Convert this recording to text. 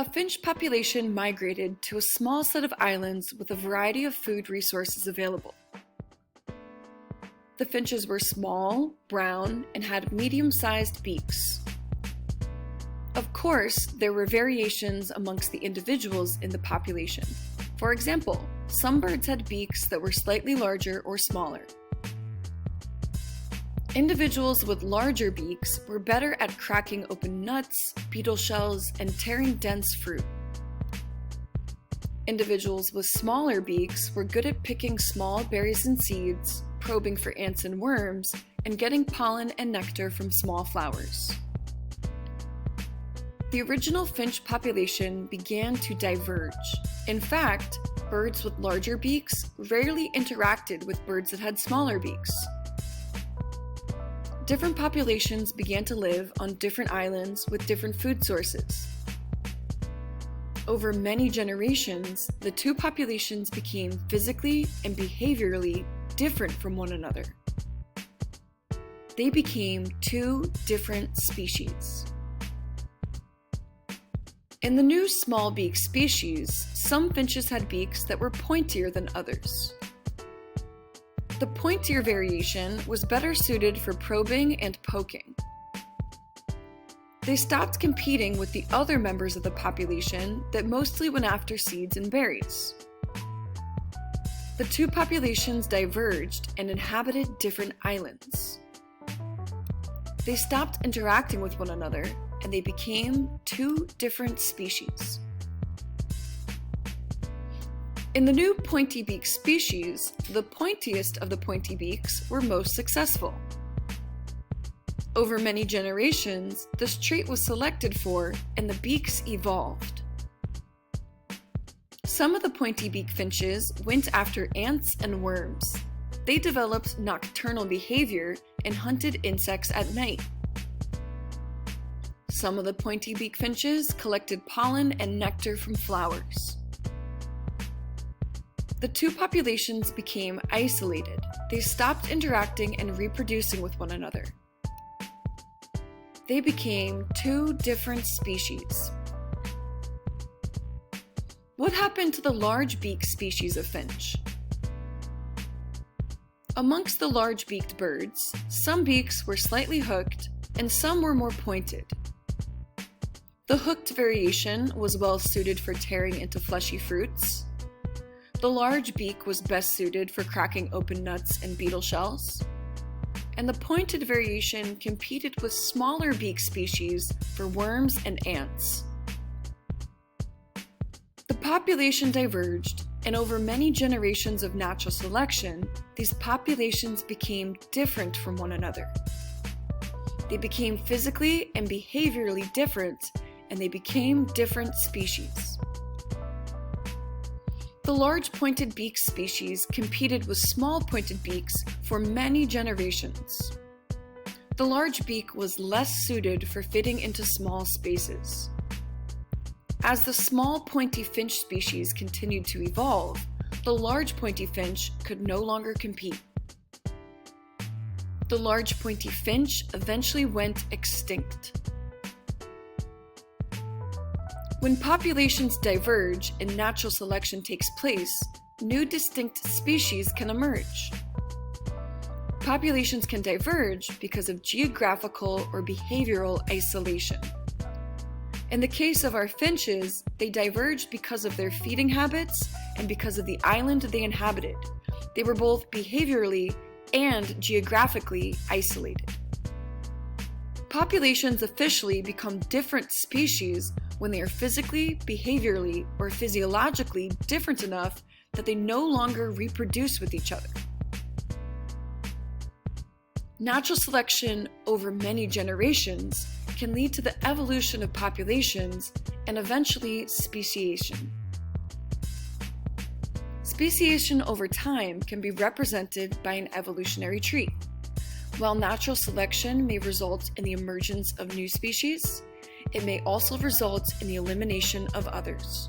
A finch population migrated to a small set of islands with a variety of food resources available. The finches were small, brown, and had medium-sized beaks. Of course, there were variations amongst the individuals in the population. For example, some birds had beaks that were slightly larger or smaller. Individuals with larger beaks were better at cracking open nuts, beetle shells, and tearing dense fruit. Individuals with smaller beaks were good at picking small berries and seeds, probing for ants and worms, and getting pollen and nectar from small flowers. The original finch population began to diverge. In fact, birds with larger beaks rarely interacted with birds that had smaller beaks. Different populations began to live on different islands with different food sources. Over many generations, the two populations became physically and behaviorally different from one another. They became two different species. In the new small beak species, some finches had beaks that were pointier than others. The pointier variation was better suited for probing and poking. They stopped competing with the other members of the population that mostly went after seeds and berries. The two populations diverged and inhabited different islands. They stopped interacting with one anher, and they became two different species. In the new pointy beak species, the pointiest of the pointy beaks were most successful. Over many generations, this trait was selected for, and the beaks evolved. Some of the pointy beak finches went after ants and worms. They developed nocturnal behavior and hunted insects at night. Some of the pointy beak finches collected pollen and nectar from flowers. The two populations became isolated. They stopped interacting and reproducing with one another. They became two different species. What happened to the large beak species of finch? Amongst the large-beaked birds, some beaks were slightly hooked and some were more pointed. The hooked variation was well suited for tearing into fleshy fruits. The large beak was best suited for cracking open nuts and beetle shells. And the pointed variation competed with smaller beak species for worms and ants. The population diverged, and over many generations of natural selection, these populations became different from one another. They became physically and behaviorally different, and they became different species. The large pointed beak species competed with small pointed beaks for many generations. The large beak was less suited for fitting into small spaces. As the small pointy finch species continued to evolve, the large pointy finch could no longer compete. The large pointy finch eventually went extinct. When populations diverge and natural selection takes place, new distinct species can emerge. Populations can diverge because of geographical or behavioral isolation. In the case of our finches, they diverged because of their feeding habits and because of the island they inhabited. They were both behaviorally and geographically isolated. Populations officially become different species when they are physically, behaviorally, or physiologically different enough that they no longer reproduce with each other. Natural selection over many generations can lead to the evolution of populations and eventually speciation. Speciation over time can be represented by an evolutionary tree. While natural selection may result in the emergence of new species, it may also result in the elimination of others.